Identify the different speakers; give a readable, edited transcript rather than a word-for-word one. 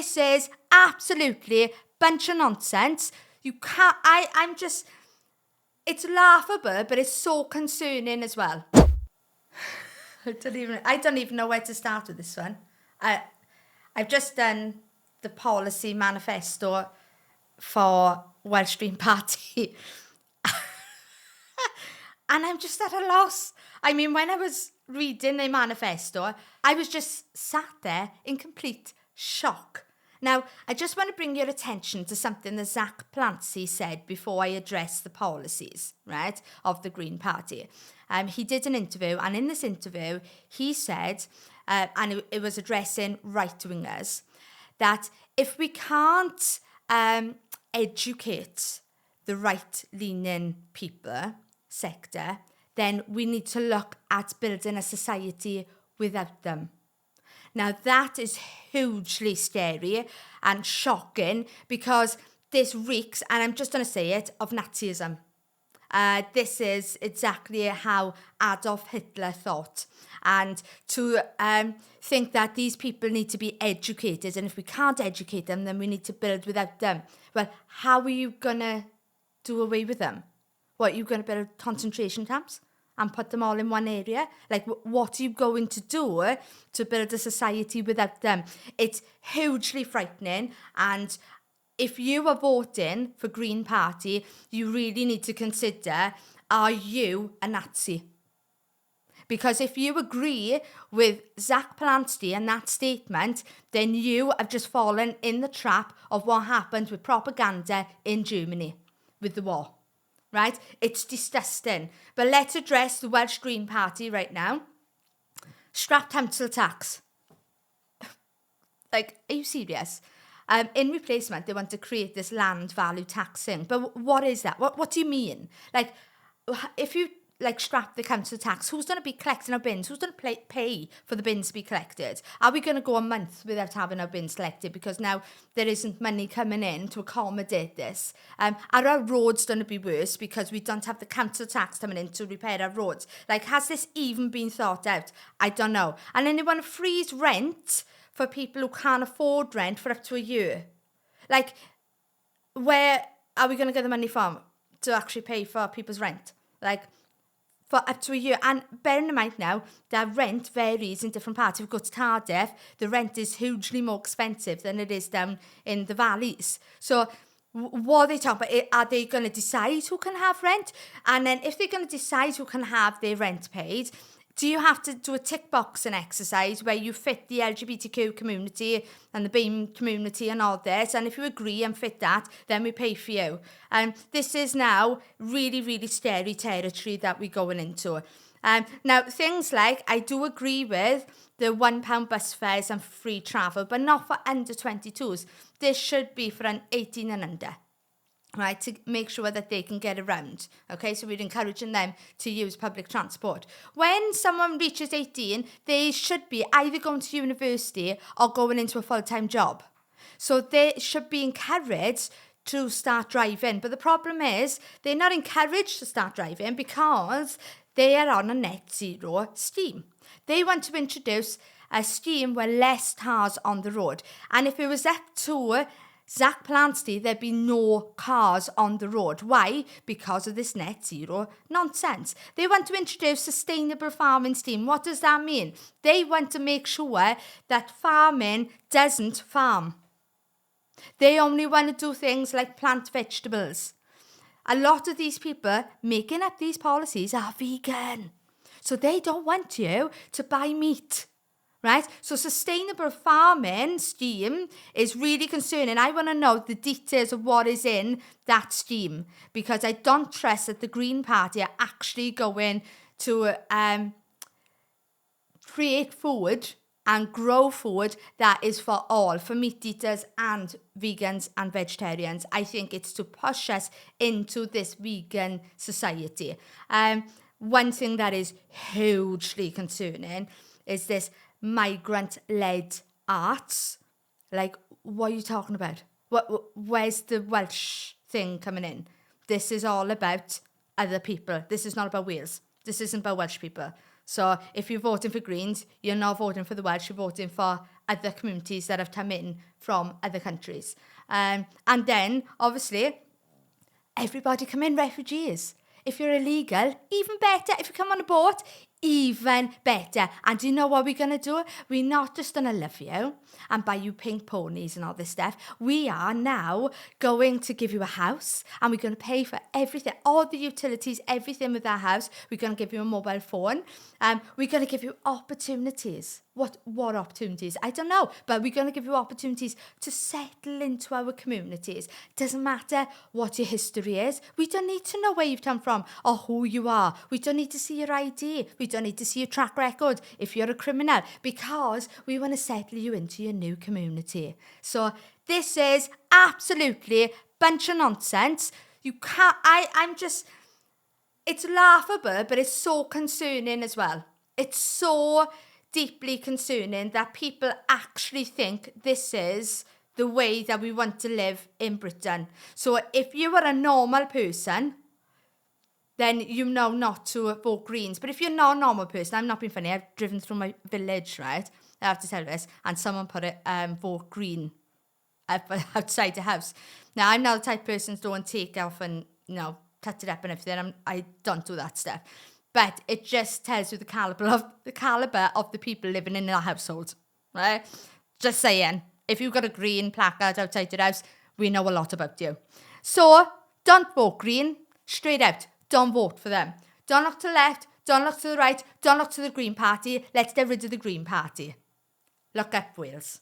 Speaker 1: This is absolutely bunch of nonsense. You can't, it's laughable, but it's so concerning as well. I don't even know where to start with this one. I've just done the policy manifesto for Welsh Green Party. And I'm just at a loss. I mean, when I was reading the manifesto, I was just sat there in complete shock. Now, I just want to bring your attention to something that Zach Plancy said before I address the policies, right, of the Green Party. He did an interview, and in this interview, he said, and it was addressing right-wingers, that if we can't educate the right-leaning sector, then we need to look at building a society without them. Now, that is hugely scary and shocking because this reeks, and I'm just going to say it, of Nazism. This is exactly how Adolf Hitler thought. And to think that these people need to be educated, and if we can't educate them, then we need to build without them. Well, how are you going to do away with them? What, are you going to build concentration camps and put them all in one area? Like, what are you going to do to build a society without them? It's hugely frightening. And if you are voting for Green Party, you really need to consider, are you a Nazi? Because if you agree with Zach Plancy and that statement, then you have just fallen in the trap of what happened with propaganda in Germany with the war. Right? It's disgusting. But let's address the Welsh Green Party right now. Scrap council tax. Like, are you serious? In replacement, they want to create this land value taxing. But what is that? What do you mean? Like, if you scrap the council tax, who's going to be collecting our bins? Who's going to pay for the bins to be collected? Are we going to go a month without having our bins collected because now there isn't money coming in to accommodate this? Are our roads going to be worse because we don't have the council tax coming in to repair our roads? Like, has this even been thought out? I don't know. And then they want to freeze rent for people who can't afford rent for up to a year. Like, where are we going to get the money from to actually pay for people's rent? Like, for up to a year. And bearing in mind now that rent varies in different parts. If you go to Cardiff, the rent is hugely more expensive than it is down in the valleys. So what are they talking about? Are they going to decide who can have rent? And then if they're going to decide who can have their rent paid, do you have to do a tick boxing exercise where you fit the LGBTQ community and the BAME community and all this? And if you agree and fit that, then we pay for you. And this is now really, really scary territory that we're going into. Now, things like, I do agree with the £1 bus fares and free travel, but not for under 22s. This should be for an 18 and under. Right, to make sure that they can get around. Okay, so we're encouraging them to use public transport. When someone reaches 18, they should be either going to university or going into a full-time job. So they should be encouraged to start driving. But the problem is they're not encouraged to start driving because they are on a net zero scheme. They want to introduce a scheme where less cars on the road. And if it was up to Zach Plancy, there'd be no cars on the road. Why? Because of this net zero nonsense. They want to introduce sustainable farming scheme. What does that mean? They want to make sure that farming doesn't farm. They only want to do things like plant vegetables. A lot of these people making up these policies are vegan. So they don't want you to buy meat. Right? So sustainable farming scheme is really concerning. I want to know the details of what is in that scheme because I don't trust that the Green Party are actually going to create food and grow food that is for all, for meat eaters and vegans and vegetarians. I think it's to push us into this vegan society. One thing that is hugely concerning is this migrant-led arts. Like, what are you talking about? Where's the Welsh thing coming in? This is all about other people. This is not about Wales. This isn't about Welsh people. So if you're voting for Greens, you're not voting for the Welsh, you're voting for other communities that have come in from other countries. And then, obviously, everybody come in refugees. If you're illegal, even better. If you come on a boat, even better. And do you know what we're going to do? We're not just going to love you and buy you pink ponies and all this stuff. We are now going to give you a house, and we're going to pay for everything, all the utilities, everything with our house. We're going to give you a mobile phone. We're going to give you opportunities. What opportunities? I don't know. But we're going to give you opportunities to settle into our communities. Doesn't matter what your history is. We don't need to know where you've come from or who you are. We don't need to see your ID. We don't need to see your track record if you're a criminal, because we want to settle you into your new community. So this is absolutely a bunch of nonsense. You can't, it's laughable, but it's so concerning as well. It's so deeply concerning that people actually think this is the way that we want to live in Britain. So if you are a normal person, then you know not to vote Greens. But if you're not a normal person, I'm not being funny, I've driven through my village, right? I have to tell this, and someone put it, vote Green outside the house. Now, I'm not the type of person to go and take off and, cut it up and everything. I don't do that stuff. But it just tells you the caliber of the people living in our household, right? Just saying, if you've got a green placard outside your house, we know a lot about you. So don't vote Green, straight out. Don't vote for them. Don't look to the left, don't look to the right, don't look to the Green Party. Let's get rid of the Green Party. Look up Wales.